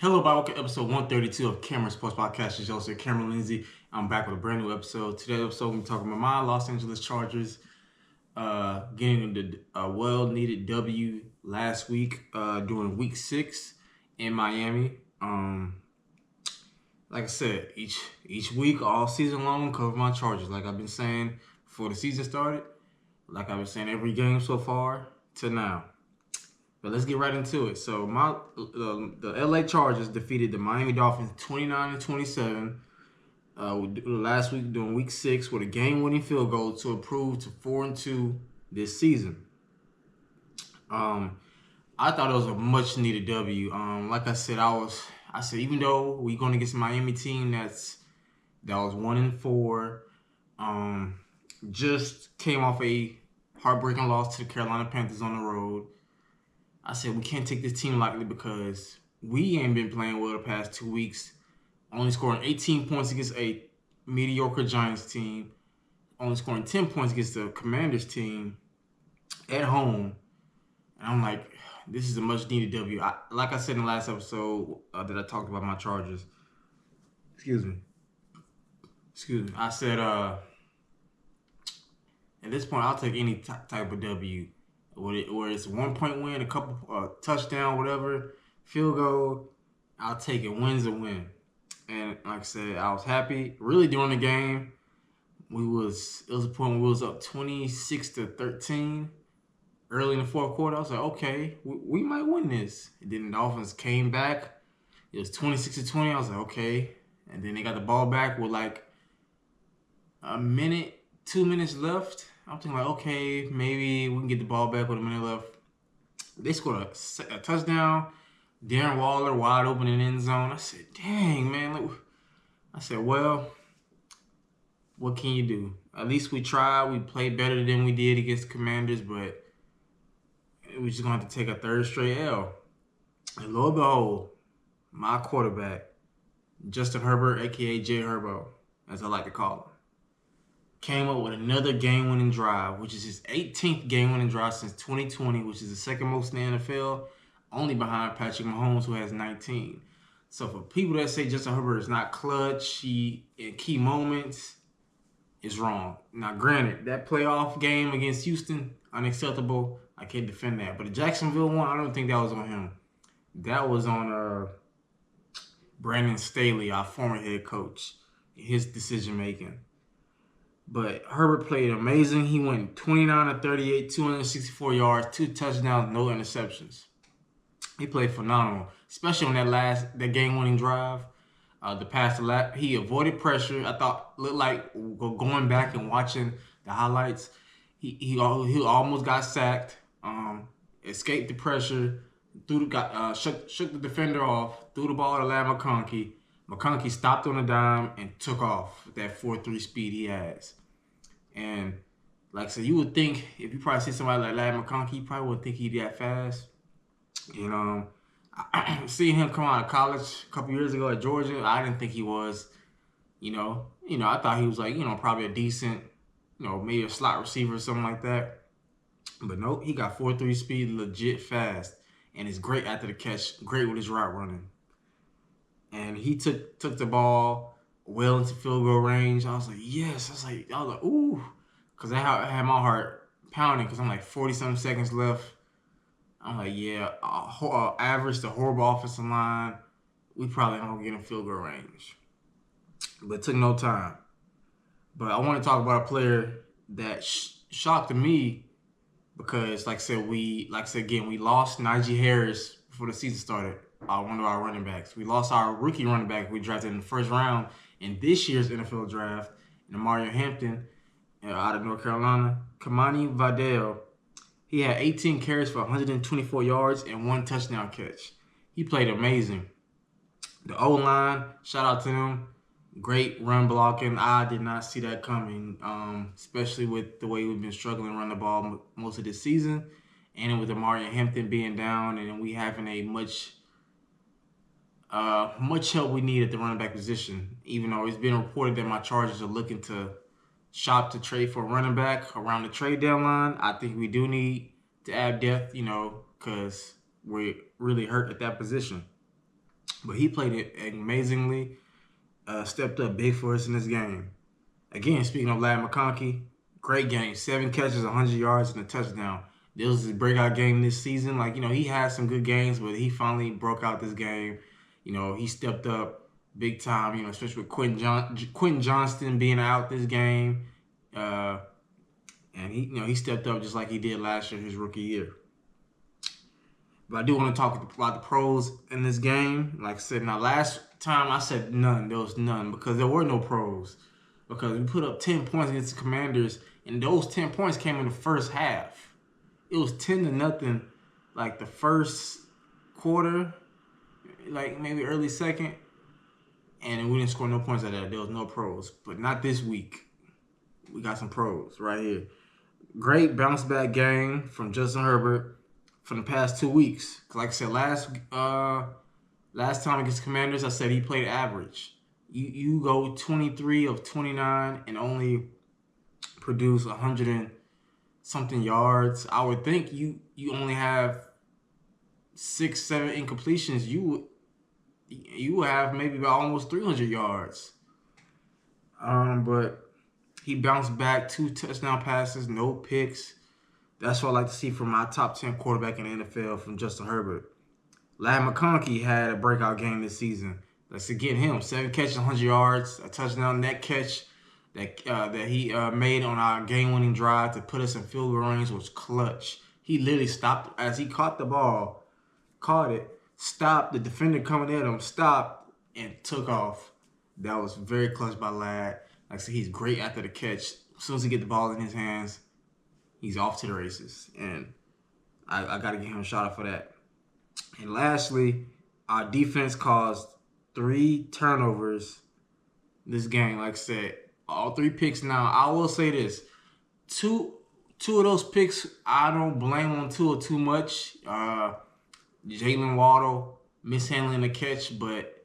Hello, welcome to episode 132 of Cameron Sports Podcast. It's your host, Cameron Lindsay. I'm back with a brand new episode. Today's episode, we're talking about my Los Angeles Chargers getting the well-needed W last week during Week 6 in Miami. Like I said, each week, all season long, cover my Chargers. Like I've been saying before the season started, like I've been saying every game so far to now. But let's get right into it. So the LA Chargers defeated the Miami Dolphins 29-27 last week during Week 6 with a game-winning field goal to improve to 4-2 this season. I thought it was a much-needed W. Like I said, I said even though we're going against a Miami team that was 1-4, just came off a heartbreaking loss to the Carolina Panthers on the road. I said we can't take this team lightly because we ain't been playing well the past 2 weeks. Only scoring 18 points against a mediocre Giants team. Only scoring 10 points against the Commanders team at home. And I'm like, this is a much-needed W. Like I said in the last episode that I talked about my Chargers. Excuse me. I said, at this point, I'll take any type of W. Where it's a 1-point win, a couple touchdown, whatever, field goal, I'll take it. Win's a win. And like I said, I was happy. Really during the game, it was a point where we was up 26-13 early in the fourth quarter. I was like, okay, we might win this. And then the Dolphins came back. It was 26-20. I was like, okay. And then they got the ball back with like a minute, 2 minutes left. I'm thinking like, okay, maybe we can get the ball back with a minute left. They scored a touchdown. Darren Waller wide open in the end zone. I said, dang, man. I said, well, what can you do? At least we tried. We played better than we did against the Commanders, but we're just going to have to take a third straight L. And lo and behold, my quarterback, Justin Herbert, a.k.a. J. Herbo, as I like to call him, came up with another game-winning drive, which is his 18th game-winning drive since 2020, which is the second most in the NFL, only behind Patrick Mahomes, who has 19. So for people that say Justin Herbert is not clutch in key moments, is wrong. Now, granted, that playoff game against Houston, unacceptable. I can't defend that. But the Jacksonville one, I don't think that was on him. That was on Brandon Staley, our former head coach, his decision-making. But Herbert played amazing. He went 29-38, 264 yards, 2 touchdowns, no interceptions. He played phenomenal, especially on that game-winning drive. The pass to lap, he avoided pressure. I thought looked like going back and watching the highlights, he almost got sacked. Escaped the pressure, shook the defender off, threw the ball to McConkey. McConkey stopped on a dime and took off with that 4.3 speed he has. And like I said, you would think if you probably see somebody like Larry McConkey, you probably wouldn't think he'd that fast. And seeing him come out of college a couple years ago at Georgia, I didn't think he was. I thought he was like, probably a decent, maybe a slot receiver or something like that. But nope, he got 4.3 speed, legit fast, and is great after the catch, great with his route running. And he took the ball well into field goal range. I was like, yes. I was like, ooh. Because I had my heart pounding because I'm like 40-something seconds left. I'm like, yeah, average the horrible offensive line. We probably not going to get in field goal range. But it took no time. But I want to talk about a player that shocked me because, like I said, we lost Najee Harris before the season started. One of our running backs. We lost our rookie running back we drafted in the first round in this year's NFL draft, Mario Hampton out of North Carolina. Kimani Vidal, he had 18 carries for 124 yards and 1 touchdown catch. He played amazing. The O-line, shout out to them. Great run blocking. I did not see that coming, especially with the way we've been struggling to run the ball most of this season. And with Mario Hampton being down and we having a much help we need at the running back position, even though it's been reported that my Chargers are looking to shop to trade for a running back around the trade deadline. I think we do need to add depth, because we're really hurt at that position. but he played it amazingly. Stepped up big for us in this game. Again, speaking of Lad McConkey, great game. 7 catches, 100 yards, and a touchdown. This was his breakout game this season. Like, he had some good games, but he finally broke out this game. He stepped up big time, especially with Quentin Johnston being out this game. And he stepped up just like he did last year, his rookie year. But I do want to talk about the pros in this game. Like I said, now last time I said none. There was none because there were no pros. Because we put up 10 points against the Commanders, and those 10 points came in the first half. It was 10-0, like the first quarter, like maybe early second, and we didn't score no points out of that. There was no pros. But not this week. We got some pros right here. Great bounce back game from Justin Herbert from the past 2 weeks. Like I said, last time against Commanders, I said he played average. You go 23 of 29 and only produce 100 and something yards. I would think you only have 6-7 incompletions. You will have maybe about almost 300 yards. But he bounced back, 2 touchdown passes, no picks. That's what I like to see from my top 10 quarterback in the NFL from Justin Herbert. Lad McConkey had a breakout game this season. Let's get him 7 catches, 100 yards, a touchdown. That catch that he made on our game-winning drive to put us in field goal range was clutch. He literally stopped as he caught the ball, stopped the defender coming at him, stopped and took off. That was very clutch by Lad. Like I said, he's great after the catch. As soon as he get the ball in his hands, he's off to the races, and I got to give him a shout out for that. And lastly, our defense caused 3 turnovers this game. Like I said, all 3 picks. Now, I will say this. Two of those picks, I don't blame on Tua too much. Jalen Waddle mishandling the catch, but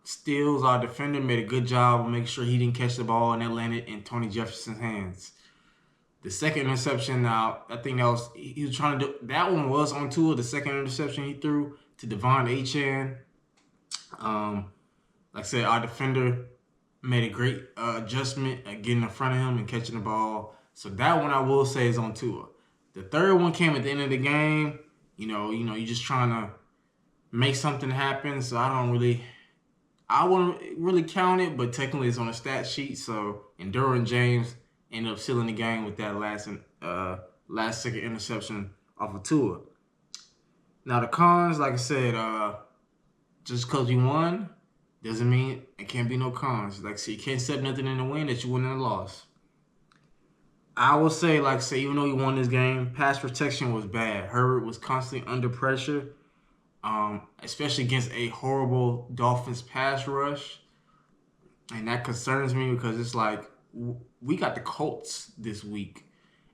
Stills, our defender, made a good job of making sure he didn't catch the ball and it landed in Tony Jefferson's hands. The second interception, now, I think he was trying to do, that one was on Tua, the second interception he threw to Devon Achane. Like I said, our defender made a great adjustment at getting in front of him and catching the ball. So that one I will say is on Tua. The third one came at the end of the game. You're just trying to make something happen. So I wouldn't really count it, but technically it's on the stat sheet. So, and Derwin James ended up sealing the game with that last second interception off of Tua. Now the cons, like I said, just because you won doesn't mean it can't be no cons. Like I said, you can't set nothing in the win that you win in the loss. I will say, even though you won this game, pass protection was bad. Herbert was constantly under pressure, especially against a horrible Dolphins pass rush. And that concerns me because it's like, we got the Colts this week,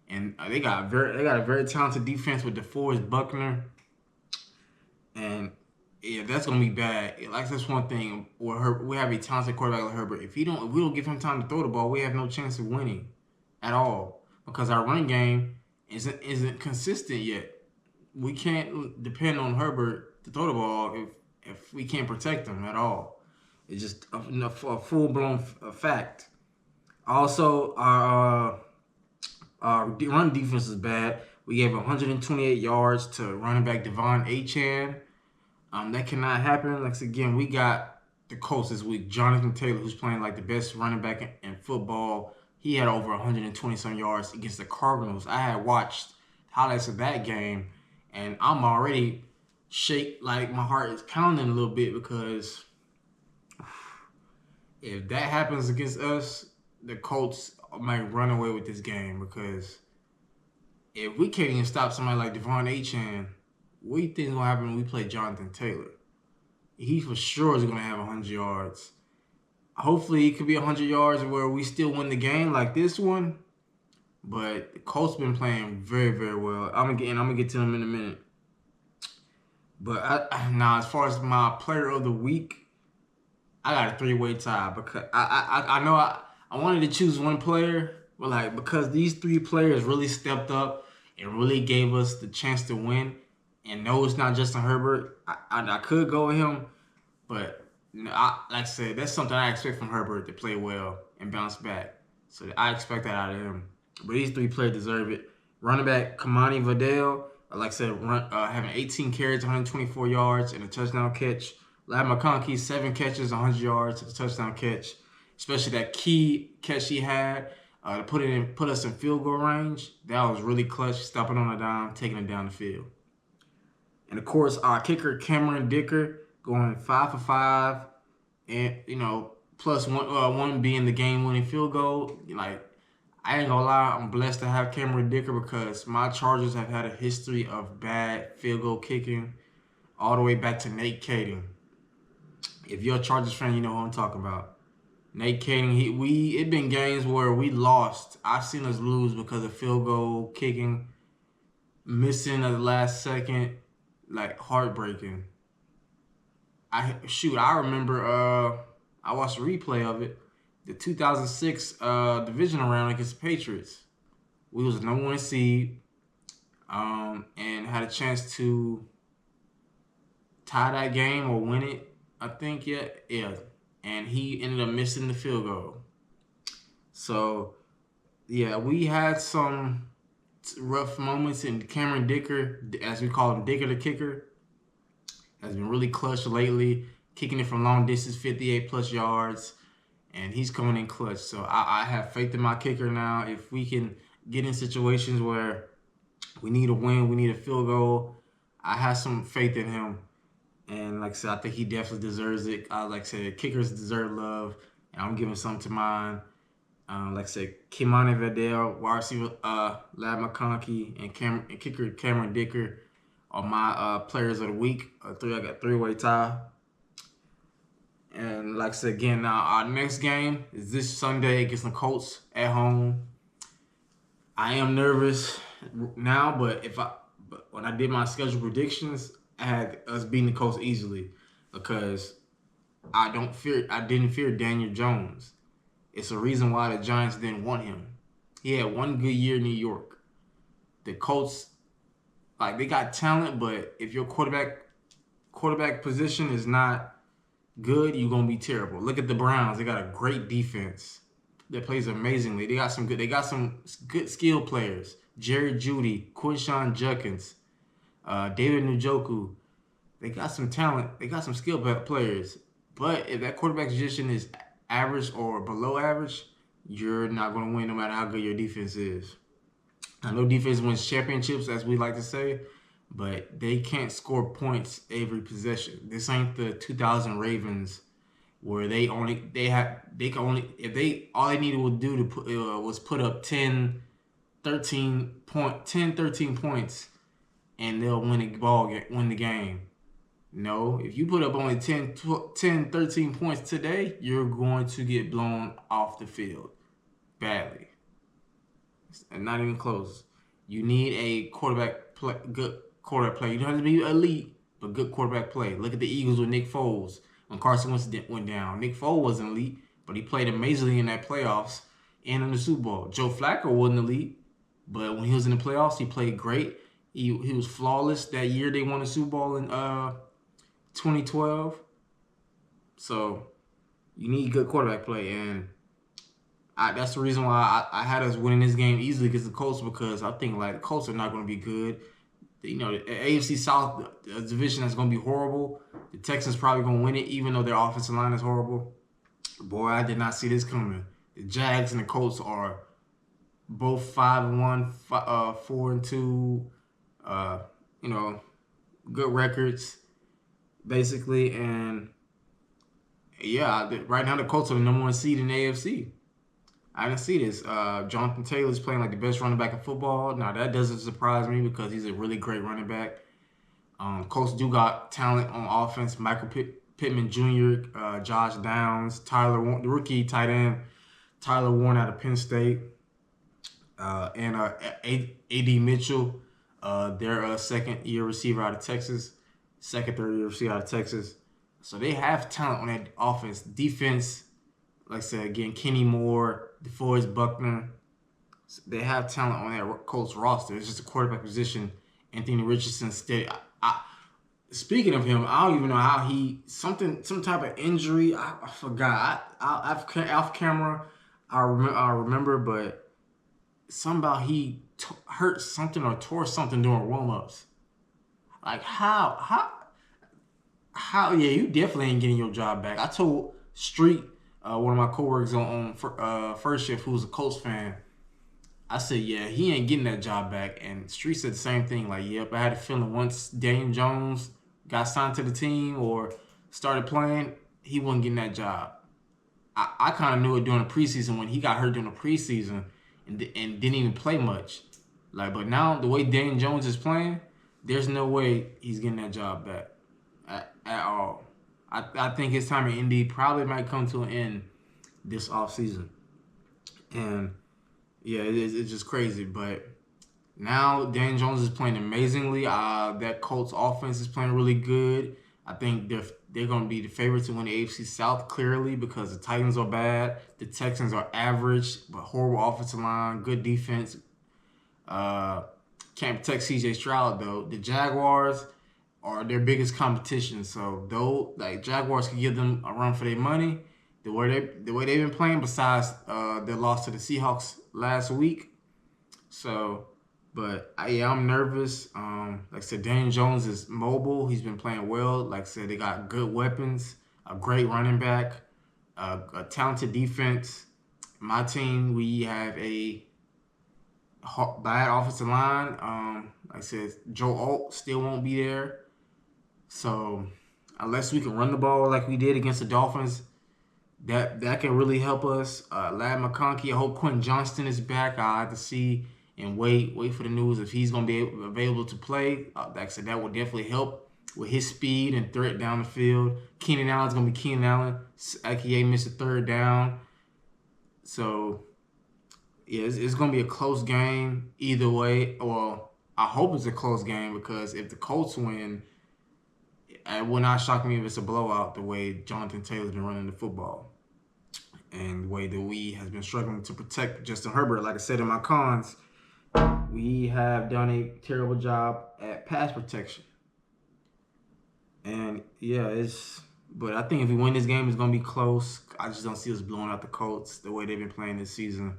and they got a very talented defense with DeForest Buckner, and yeah, that's gonna be bad. Like, that's one thing where we have a talented quarterback like Herbert. If we don't give him time to throw the ball, we have no chance of winning at all because our run game isn't consistent yet. We can't depend on Herbert to throw the ball if we can't protect him at all. It's just a full-blown fact. Also, our run defense is bad. We gave 128 yards to running back Devon Achane. That cannot happen. Again, we got the Colts this week. Jonathan Taylor, who's playing like the best running back in football, he had over 120-some yards against the Cardinals. I had watched highlights of that game, and I'm already like my heart is pounding a little bit because if that happens against us, the Colts might run away with this game because if we can't even stop somebody like Devon Achane, what do you think is going to happen when we play Jonathan Taylor? He for sure is going to have 100 yards. Hopefully it could be 100 yards where we still win the game like this one. But the Colts been playing very, very well. I'm gonna get to them in a minute. But now, as far as my player of the week, I got a 3-way tie because I know I wanted to choose one player, but because these 3 players really stepped up and really gave us the chance to win. And no, it's not Justin Herbert. I could go with him, But like I said, that's something I expect from Herbert to play well and bounce back. So I expect that out of him. But these three players deserve it. Running back Kimani Vidal, like I said, having 18 carries, 124 yards, and a touchdown catch. McConkey, 7 catches, 100 yards, a touchdown catch. Especially that key catch he had to put us in field goal range. That was really clutch, stopping on a dime, taking it down the field. And of course, our kicker Cameron Dicker going 5 for 5, and plus one being the game-winning field goal. Like, I ain't gonna lie, I'm blessed to have Cameron Dicker because my Chargers have had a history of bad field goal kicking, all the way back to Nate Kading. If you're a Chargers fan, you know who I'm talking about. Nate Kading, it been games where we lost. I've seen us lose because of field goal kicking, missing at the last second, like heartbreaking. I remember I watched a replay of it. The 2006 divisional round against the Patriots. We was the number 1 seed and had a chance to tie that game or win it. I think, yeah. And he ended up missing the field goal. So, yeah, we had some rough moments, and Cameron Dicker, as we call him, Dicker the kicker, has been really clutch lately, kicking it from long distance, 58-plus yards, and he's coming in clutch. So I have faith in my kicker now. If we can get in situations where we need a win, we need a field goal, I have some faith in him. And like I said, I think he definitely deserves it. Like I said, kickers deserve love, and I'm giving some to mine. Like I said, Kimani Vidal, wide receiver McConkey, and kicker Cameron Dicker are my players of the week. I got 3-way tie. And like I said again, now our next game is this Sunday against the Colts at home. I am nervous now, but when I did my schedule predictions, I had us beating the Colts easily because I didn't fear Daniel Jones. It's a reason why the Giants didn't want him. He had one good year in New York. The Colts, like, they got talent, but if your quarterback position is not good, you're gonna be terrible. Look at the Browns. They got a great defense that plays amazingly. They got some good skill players. Jerry Jeudy, Quinshawn Judkins, David Njoku. They got some talent. They got some skill players. But if that quarterback position is average or below average, you're not going to win no matter how good your defense is. I know defense wins championships, as we like to say, but they can't score points every possession. This ain't the 2000 Ravens where all they needed to do was put up 13 points, and they'll win the game. No, if you put up only 10, 13 points today, you're going to get blown off the field badly. And not even close. You need a good quarterback play. You don't have to be elite, but good quarterback play. Look at the Eagles with Nick Foles. When Carson Wentz went down, Nick Foles wasn't elite, but he played amazingly in that playoffs and in the Super Bowl. Joe Flacco wasn't elite, but when he was in the playoffs, he played great. He was flawless that year they won the Super Bowl in 2012. So you need good quarterback play, and that's the reason why I had us winning this game easily against the Colts, because I think like the Colts are not going to be good. The AFC South division is going to be horrible. The Texans probably going to win it, even though their offensive line is horrible. Boy, I did not see this coming. The Jags and the Colts are both 5-1, 4-2. Good records, basically, and yeah, right now the Colts are the number 1 seed in the AFC. I didn't see this. Jonathan Taylor's playing like the best running back in football. Now, that doesn't surprise me because he's a really great running back. Colts do got talent on offense. Michael Pittman Jr., Josh Downs, the rookie tight end, Tyler Warren out of Penn State, and A.D. Mitchell, their second-year receiver out of Texas, third-year receiver out of Texas. So they have talent on that offense. Defense, like I said, again, Kenny Moore, DeForest Buckner. They have talent on that Colts roster. It's just a quarterback position. Anthony Richardson steady. Speaking of him, I don't even know how some type of injury. I forgot. Off camera, I remember, but somehow he hurt something or tore something during warm ups. Like how? Yeah, you definitely ain't getting your job back. I told Street, one of my coworkers on first shift, who's a Colts fan. I said, yeah, he ain't getting that job back. And Street said the same thing. Like, yep, I had a feeling once Daniel Jones got signed to the team or started playing, he wasn't getting that job. I kind of knew it during the preseason when he got hurt during the preseason and didn't even play much. Like, but now the way Daniel Jones is playing, there's no way he's getting that job back at all. I think his time in Indy probably might come to an end this offseason. And yeah, it's just crazy. But now Dan Jones is playing amazingly. That Colts offense is playing really good. I think they're going to be the favorites to win the AFC South clearly because the Titans are bad. The Texans are average, but horrible offensive line, good defense. Can't protect C.J. Stroud though. The Jaguars are their biggest competition. So though, like Jaguars can give them a run for their money. The way they've been playing, besides their loss to the Seahawks last week. So, but yeah, I'm nervous. Like I said, Daniel Jones is mobile. He's been playing well. Like I said, they got good weapons, a great running back, a talented defense. My team, we have a bad offensive line. Like I said, Joe Alt still won't be there. So unless we can run the ball like we did against the Dolphins, that can really help us. Lad McConkey, I hope Quentin Johnston is back. I have to see and wait for the news if he's going to be available to play. Like I said, that will definitely help with his speed and threat down the field. Keenan Allen's going to be Keenan Allen. Aka missed a third down. So, yeah, it's going to be a close game either way. Well, I hope it's a close game because if the Colts win, it will not shock me if it's a blowout the way Jonathan Taylor's been running the football. And the way that we has been struggling to protect Justin Herbert. Like I said in my cons, we have done a terrible job at pass protection. And yeah, but I think if we win this game, it's gonna be close. I just don't see us blowing out the Colts the way they've been playing this season.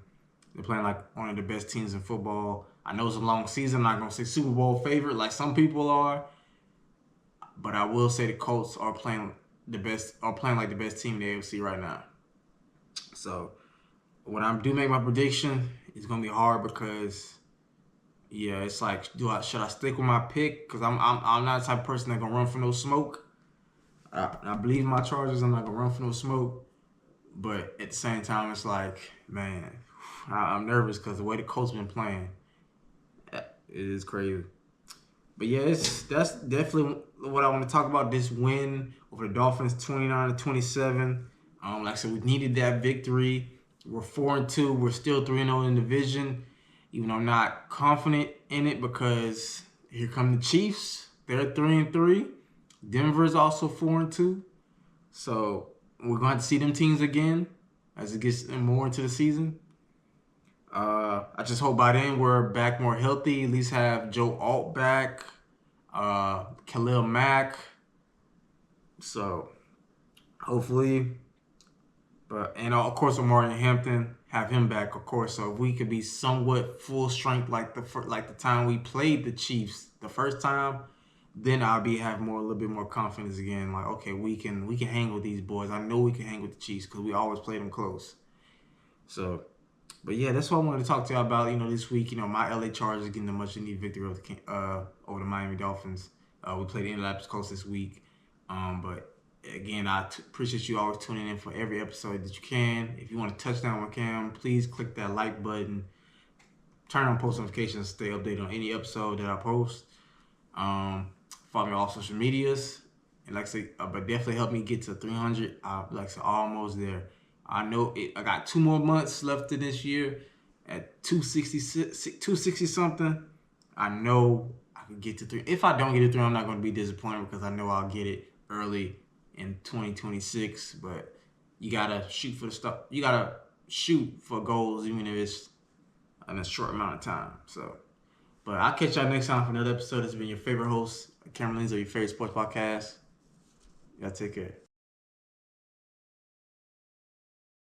They're playing like one of the best teams in football. I know it's a long season. I'm not gonna say Super Bowl favorite like some people are, but I will say the Colts are playing like the best team in the AFC right now. So when I do make my prediction, it's gonna be hard because yeah, it's like should I stick with my pick? Because I'm not the type of person that gonna run for no smoke. I believe in my Chargers. I'm not gonna run for no smoke. But at the same time, it's like, man, I'm nervous because the way the Colts been playing, it is crazy. But yeah, that's definitely what I want to talk about. This win over the Dolphins, 29-27. Like I said, we needed that victory. We're 4-2. We're still 3-0 in the division. Even though I'm not confident in it because here come the Chiefs. They're 3-3. Denver's also 4-2. So we're gonna have to see them teams again as it gets more into the season. I just hope by then we're back more healthy. At least have Joe Alt back, Khalil Mack. So hopefully, and of course with Martin Hampton, have him back, of course. So if we could be somewhat full strength like the time we played the Chiefs the first time, then I'll have a little bit more confidence again. Like, okay, we can hang with these boys. I know we can hang with the Chiefs because we always play them close. So, but yeah, that's what I wanted to talk to y'all about. This week, my LA Chargers getting a much needed victory over the Miami Dolphins. We played the Indianapolis Colts this week. But again, I appreciate you always tuning in for every episode that you can. If you want to touch down on Cam, please click that like button. Turn on post notifications to stay updated on any episode that I post. Follow me on all social medias. And like I say, but definitely help me get to 300. Like I said, almost there. I know I got 2 more months left in this year at 260 something. I know I can get to 3. If I don't get to 3, I'm not going to be disappointed because I know I'll get it early in 2026. But you gotta shoot for the stuff. You gotta shoot for goals even if it's in a short amount of time. So, But I'll catch y'all next time for another episode. This has been your favorite host, Cameron Lindsay, of your favorite sports podcast. Y'all take care.